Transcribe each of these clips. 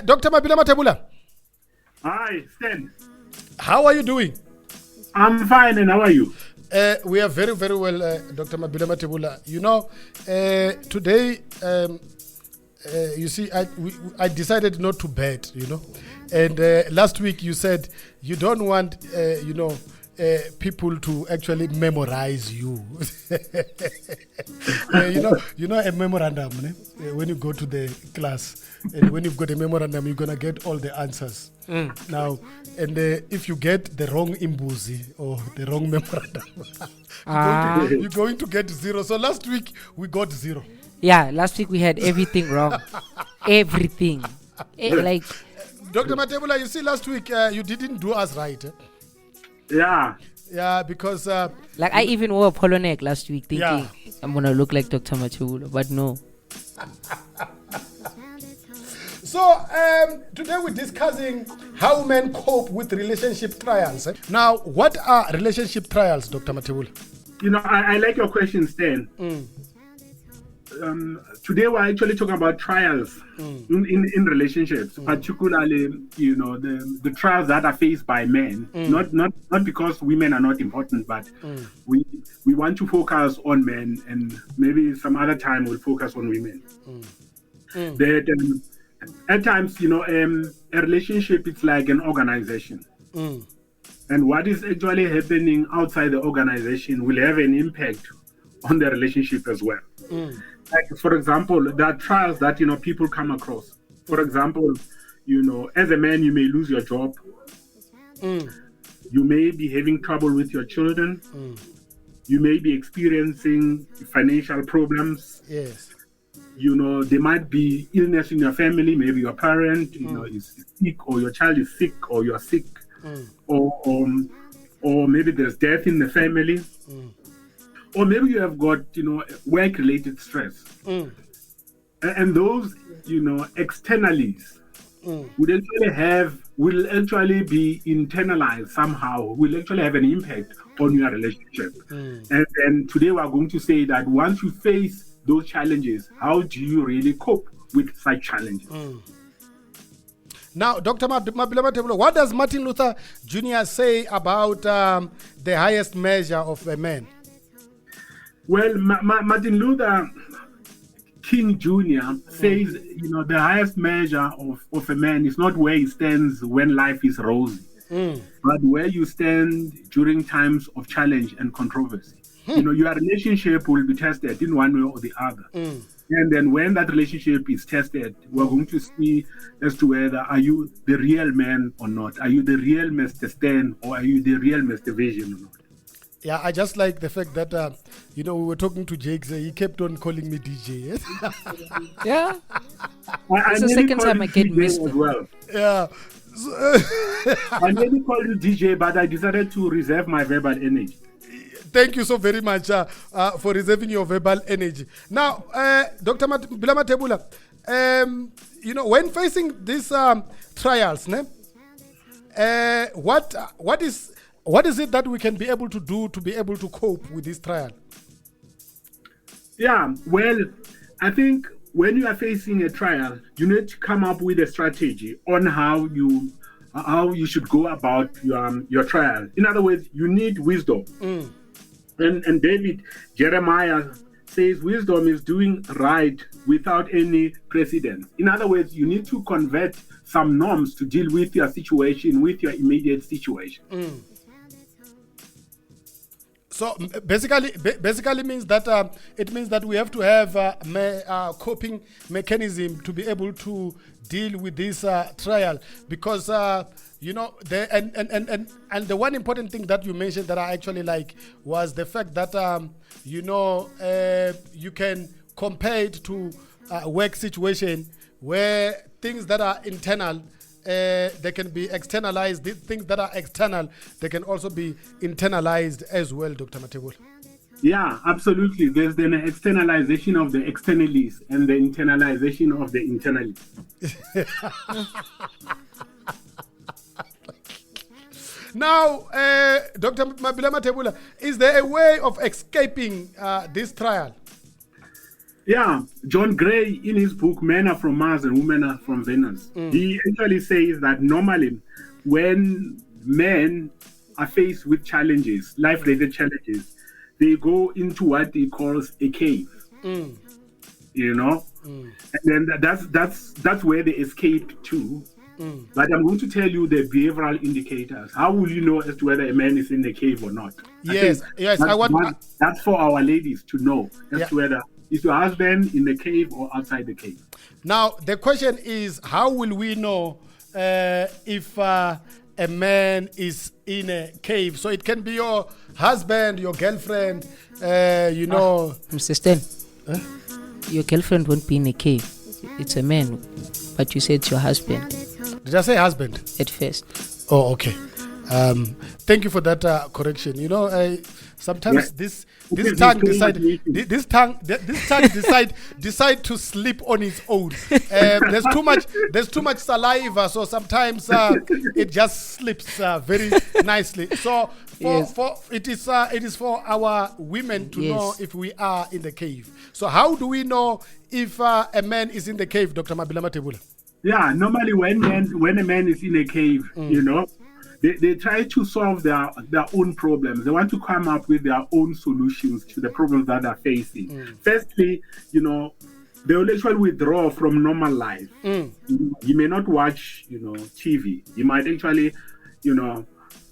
Dr. Mabila Mathebula, Hi, Stan. how are you doing? I'm fine, and how are you? We are very, very well, Dr. Mabila Mathebula. You know, today, you see, I decided not to bet, And last week you said you don't want, people to actually memorize you. A memorandum, when you go to the class, and when you've got a memorandum, you're going to get all the answers. Now, and if you get the wrong imbuzi or the wrong memorandum, you're going to get zero. So last week we got zero. Yeah, last week we had everything wrong. Everything. Like, Dr. Mathebula, you see, last week you didn't do us right. Yeah. Yeah, because... like I even wore a polo neck last week thinking Yeah. I'm going to look like Dr. Mathebula, but no. So, today we're discussing how men cope with relationship trials. Now, what are relationship trials, Dr. Mathebula? I like your question, Stan. Today we're actually talking about trials in relationships, particularly, the trials that are faced by men. Not because women are not important, but we want to focus on men, and maybe some other time we'll focus on women. That at times, a relationship is like an organization. And what is actually happening outside the organization will have an impact on the relationship as well. Like, for example, there are trials that, people come across. For example, as a man, you may lose your job. You may be having trouble with your children. You may be experiencing financial problems. Yes. There might be illness in your family. Maybe your parent, is sick, or your child is sick, or you're sick, or maybe there's death in the family, or maybe you have got, work-related stress, and those, externalities will actually be internalized somehow. Will actually have an impact on your relationship. And today we are going to say that once you face those challenges, how do you really cope with such challenges? Now, Dr. Mabila Mathebula, what does Martin Luther Jr. say about the highest measure of a man? Well, Martin Luther King Jr. says, the highest measure of a man is not where he stands when life is rosy, but where you stand during times of challenge and controversy. Your relationship will be tested in one way or the other. And then when that relationship is tested, we're going to see as to whether are you the real man or not? Are you the real Mr. Stan, or are you the real Mr. Vision or not? Yeah, I just like the fact that, we were talking to Jake, so he kept on calling me DJ. Yeah. I It's the second time I get DJ missed. as well. Yeah. I maybe called you DJ, but I decided to reserve my verbal energy. Thank you so very much for reserving your verbal energy. Now, Dr. Mabila Mathebula, when facing these trials, what is it that we can be able to do to be able to cope with this trial? Yeah, well, I think when you are facing a trial, you need to come up with a strategy on how you should go about your trial. In other words, you need wisdom. And David Jeremiah says wisdom is doing right without any precedent. In other words, you need to convert some norms to deal with your situation, with your immediate situation. So basically means that it means that we have to have a coping mechanism to be able to deal with this trial, because the one important thing that you mentioned that I actually like was the fact that you can compare it to a work situation where things that are internal, they can be externalized. The things that are external, they can also be internalized as well, Dr. Mathebula. Yeah, absolutely. There's the externalization of the externalities and the internalization of the internalities. Now, Dr. Mabila Mathebula, is there a way of escaping this trial? Yeah, John Gray, in his book Men Are From Mars and Women Are From Venus, he actually says that normally when men are faced with challenges, life-related challenges, they go into what he calls a cave. You know, and then that's where they escape to. But I'm going to tell you the behavioral indicators. How will you know as to whether a man is in the cave or not? Yes, I want. That's for our ladies to know as Yeah. to whether is your husband in the cave or outside the cave. Now the question is, how will we know if a man is in a cave? So it can be your husband, your girlfriend, you know. Mr. Stan, your girlfriend won't be in a cave. It's a man, but you said it's your husband Did I say husband? at first. Oh, okay. Thank you for that correction. You know, sometimes Yeah. this tongue decide to sleep on its own. There's too much saliva, so sometimes it just slips very nicely. So it is for our women to know if we are in the cave. So how do we know if a man is in the cave, Dr. Mabila Mathebula? Yeah, normally when a man is in a cave, you know, they try to solve their own problems. They want to come up with their own solutions to the problems that they're facing. Firstly, you know, they will actually withdraw from normal life. You may not watch, you know, TV. You might actually, you know,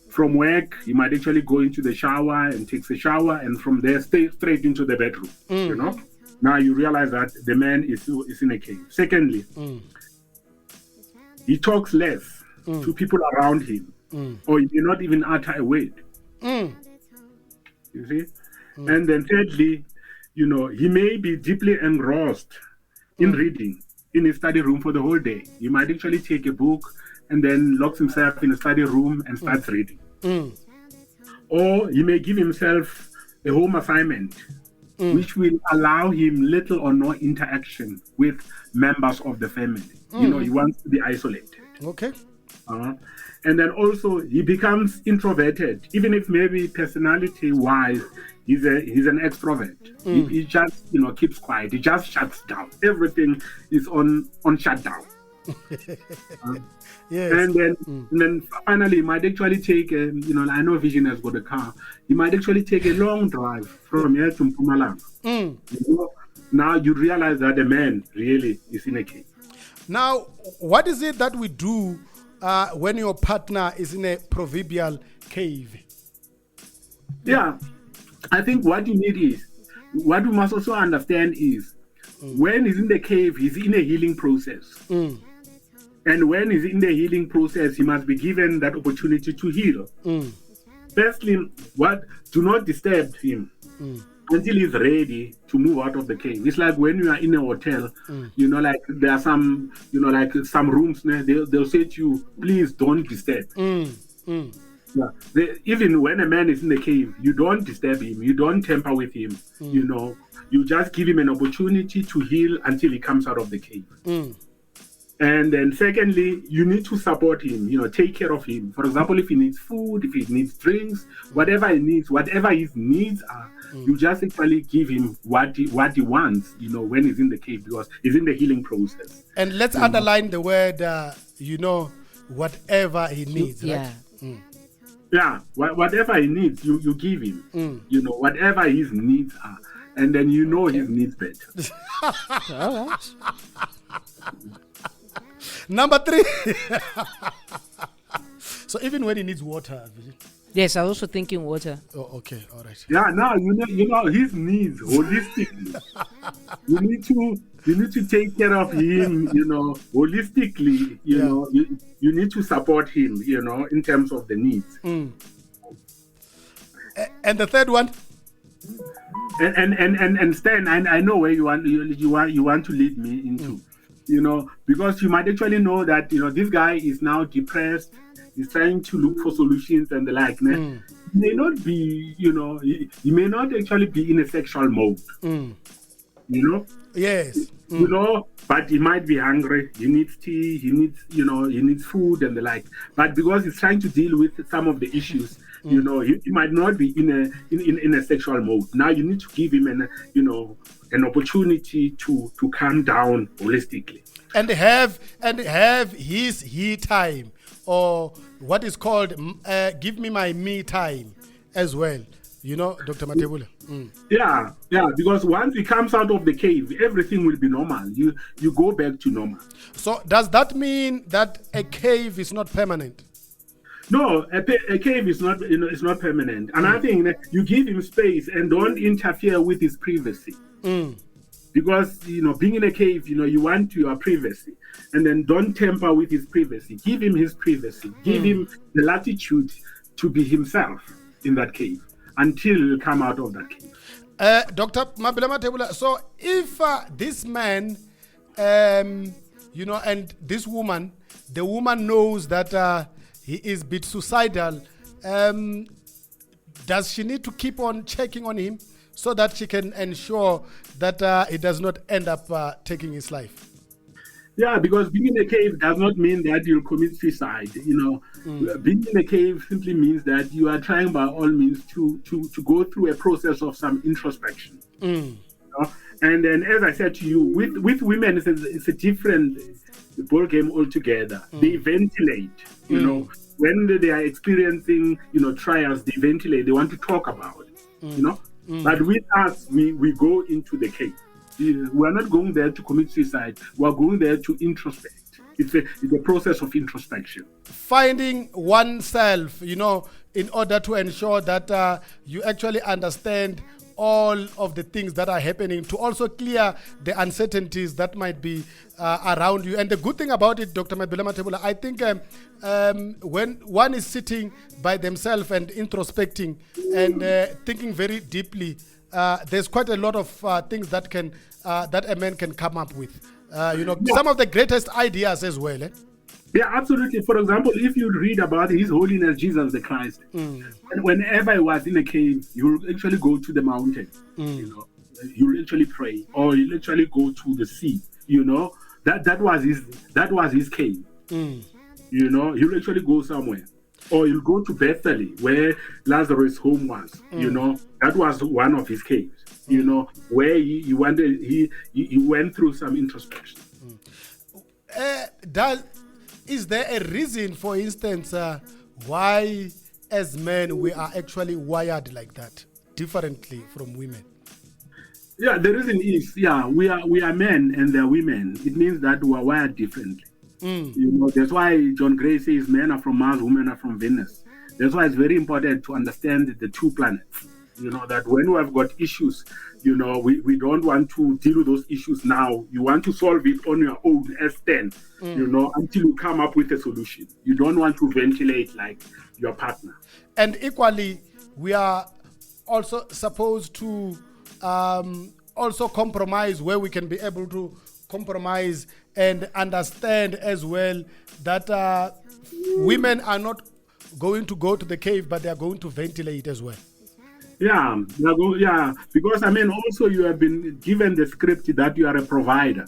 from work, you might actually go into the shower and take a shower, and from there stay straight into the bedroom. You know, now you realize that the man is in a cave. Secondly, he talks less to people around him, or he may not even utter a word. You see? And then thirdly, you know, he may be deeply engrossed in reading in his study room for the whole day. He might actually take a book and then locks himself in a study room and starts reading. Or he may give himself a home assignment, which will allow him little or no interaction with members of the family. You know, he wants to be isolated. Okay. And then also he becomes introverted, even if maybe personality-wise he's an extrovert. He just, you know, keeps quiet. He just shuts down. Everything is on shutdown. Yes. And then finally, he might actually take, you know, I know Vision has got a car. He might actually take a long drive from here to Mpumalanga. You know, now you realize that the man really is in a cave. Now, what is it that we do when your partner is in a proverbial cave? Yeah, I think what you need is, what we must also understand is, when he's in the cave, he's in a healing process. And when he's in the healing process, he must be given that opportunity to heal. Firstly, do not disturb him until he's ready to move out of the cave. It's like when you are in a hotel, you know, like there are some, you know, like some rooms, they'll say to you, please don't disturb. Yeah. Even when a man is in the cave, you don't disturb him, you don't tamper with him, you know, you just give him an opportunity to heal until he comes out of the cave. And then secondly, you need to support him, you know, take care of him. For example, if he needs food, if he needs drinks, whatever he needs, whatever his needs are, you just actually give him what he wants, you know, when he's in the cave, because he's in the healing process. And let's underline the word, you know, whatever he needs, right? Yeah, whatever he needs, you give him, you know, whatever his needs are. And then you know his needs better. All right. Number 3. So even when he needs water. Yes, I was also thinking water. Oh, okay, all right. Yeah, now you know his needs holistically. you need to take care of him, you know, holistically. You know, you need to support him, you know, in terms of the needs. And the third one. And Stan, I know where you want to lead me into. You know, because you might actually know that, you know, this guy is now depressed, he's trying to look for solutions and the like. He may not be, you know, he may not actually be in a sexual mode. You know? Yes. You know, but he might be hungry, he needs tea, he needs food and the like. But because he's trying to deal with some of the issues, you know, he might not be in a sexual mode. Now you need to give him an opportunity to calm down holistically. And have his he time, or what is called give me my me time as well. Dr. Mathebula. Yeah, because once he comes out of the cave, everything will be normal. You go back to normal. So does that mean that a cave is not permanent? No, a cave is not, it's not permanent. And I think that you give him space and don't interfere with his privacy. Because, being in a cave, you want your privacy. And then don't tamper with his privacy. Give him his privacy. Give him the latitude to be himself in that cave until you come out of that cave. Dr. Mabila Mathebula, so if this man, and this woman, the woman knows that he is a bit suicidal, does she need to keep on checking on him so that she can ensure that he does not end up taking his life? Yeah, because being in a cave does not mean that you'll commit suicide. Being in a cave simply means that you are trying by all means to go through a process of some introspection. And then, as I said to you, with women, it's a different ball game altogether. They ventilate. When they are experiencing trials, they ventilate. They want to talk about it. But with us, we go into the cave. We are not going there to commit suicide. We are going there to introspect. It's a process of introspection. Finding oneself, in order to ensure that you actually understand all of the things that are happening, to also clear the uncertainties that might be around you. And the good thing about it, Dr. Mabila Mathebula, I think when one is sitting by themselves and introspecting and thinking very deeply, there's quite a lot of things that a man can come up with. Some of the greatest ideas as well. Yeah, absolutely. For example, if you read about His Holiness Jesus the Christ, whenever he was in a cave, he would actually go to the mountain. He would actually pray, or he'll actually go to the sea. That was his cave. He'll actually go somewhere, or he'll go to Bethany, where Lazarus' home was. That was one of his caves. Where he went through some introspection. Is there a reason, for instance, why as men we are actually wired like that, differently from women? Yeah, the reason is, we are men and they're women. It means that we are wired differently. That's why John Gray says men are from Mars, women are from Venus. That's why it's very important to understand the two planets. That when we have got issues, we don't want to deal with those issues now. You want to solve it on your own as 10, until you come up with a solution. You don't want to ventilate like your partner. And equally, we are also supposed to also compromise where we can be able to compromise and understand as well that women are not going to go to the cave, but they are going to ventilate as well. Yeah, because also you have been given the script that you are a provider.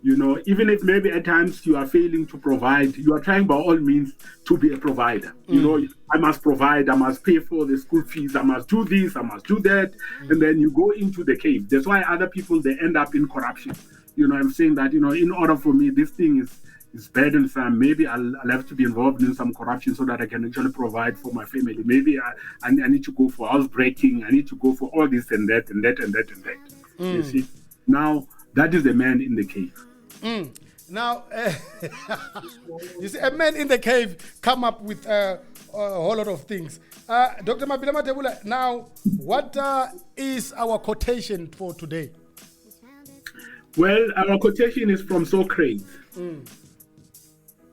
Even if maybe at times you are failing to provide, you are trying by all means to be a provider. I must provide, I must pay for the school fees, I must do this, I must do that. And then you go into the cave. That's why other people, they end up in corruption. I'm saying that, in order for me, this thing is burdensome. Maybe I'll have to be involved in some corruption so that I can actually provide for my family. Maybe I need to go for house breaking. I need to go for all this and that and that and that and that. You see, now that is the man in the cave. Now, you see, a man in the cave come up with a whole lot of things. Dr. Mabila Mathebula, now, what is our quotation for today? Well, our quotation is from Socrates.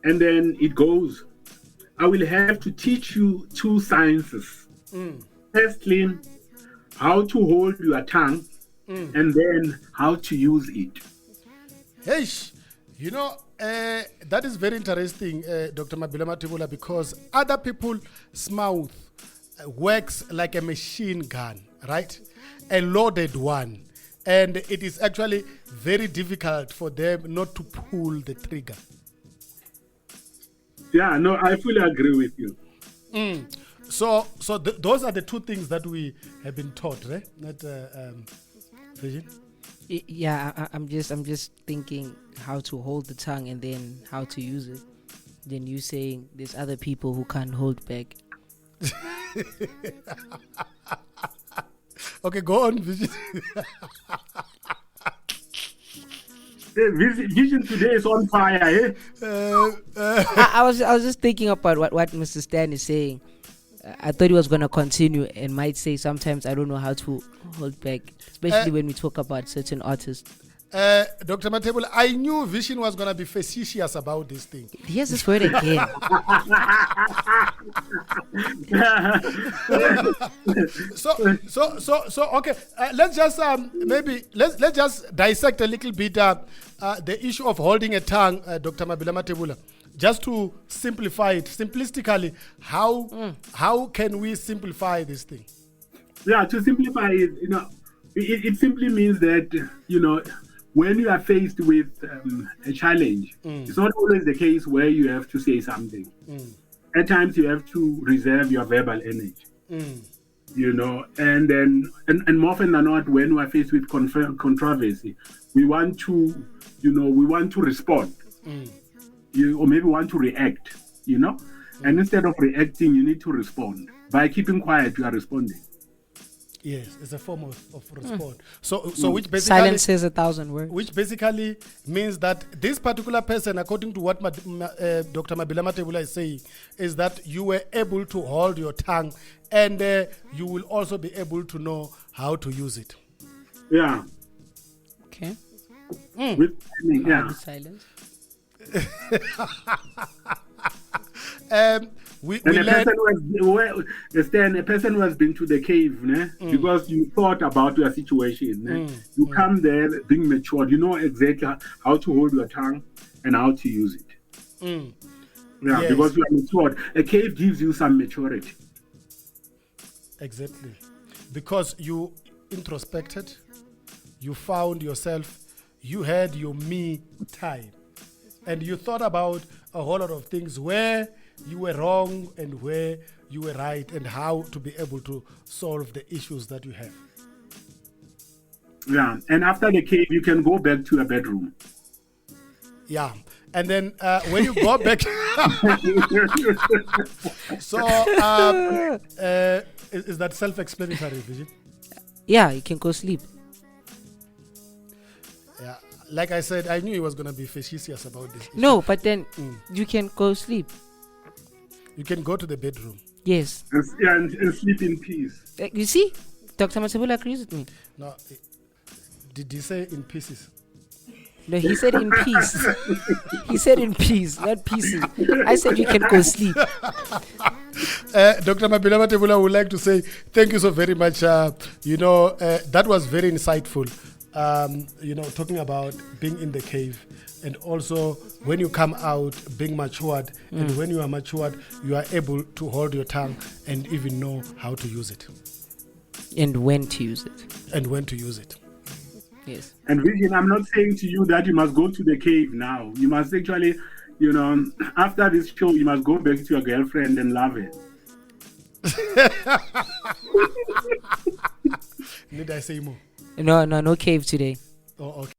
And then it goes, I will have to teach you two sciences. Firstly, how to hold your tongue, and then how to use it. Hey, that is very interesting, Dr. Mabila Mathebula, because other people's mouth works like a machine gun, right? A loaded one. And it is actually very difficult for them not to pull the trigger. Yeah, no, I fully agree with you. So those are the two things that we have been taught, right? Virgin? I'm just thinking how to hold the tongue and then how to use it. Then you saying there's other people who can't hold back. Okay, go on, Vision. Vision today is on fire, eh? I was just thinking about what Mr. Stan is saying. I thought he was gonna continue and might say sometimes I don't know how to hold back, especially when we talk about certain artists. Dr. Mathebula, I knew Vision was going to be facetious about this thing. Here's this word again. So okay, let's just maybe let's just dissect a little bit the issue of holding a tongue, Dr. Mabila Mathebula, just to simplify it simplistically. How can we simplify this thing? Yeah, to simplify it, it simply means that when you are faced with a challenge, it's not always the case where you have to say something. At times you have to reserve your verbal energy. And then and more often than not, when we are faced with controversy, we want to respond, or maybe want to react, and instead of reacting, you need to respond. By keeping quiet, you are responding. Yes, it's a form of response. So which basically silence says 1,000 words. Which basically means that this particular person, according to what Dr. Mabila Mathebula is saying, is that you were able to hold your tongue, and you will also be able to know how to use it. Yeah. Okay. With Silence. A person who has been to the cave, because you thought about your situation. You come there being matured. You know exactly how to hold your tongue and how to use it. Yes. Because you are matured. A cave gives you some maturity. Exactly. Because you introspected, you found yourself, you had your me time, and you thought about a whole lot of things where you were wrong and where you were right, and how to be able to solve the issues that you have. Yeah, and after the cave, you can go back to your bedroom. Yeah, and then when you go back, so is that self-explanatory, Vision? Yeah, you can go sleep. Yeah, like I said, I knew he was going to be facetious about this issue. No, but then you can go sleep. You can go to the bedroom. Yes. And sleep in peace. You see, Dr. Mathebula agrees with me. No, did he say in pieces? No, he said in peace. He said in peace, not pieces. I said you can go sleep. Dr. Mabila Mathebula would like to say thank you so very much. That was very insightful. Talking about being in the cave, and also when you come out being matured, and when you are matured, you are able to hold your tongue and even know how to use it. And when to use it. Yes. And Vision, I'm not saying to you that you must go to the cave now. You must actually, after this show, you must go back to your girlfriend and love her. Need I say more? No cave today. Oh, okay.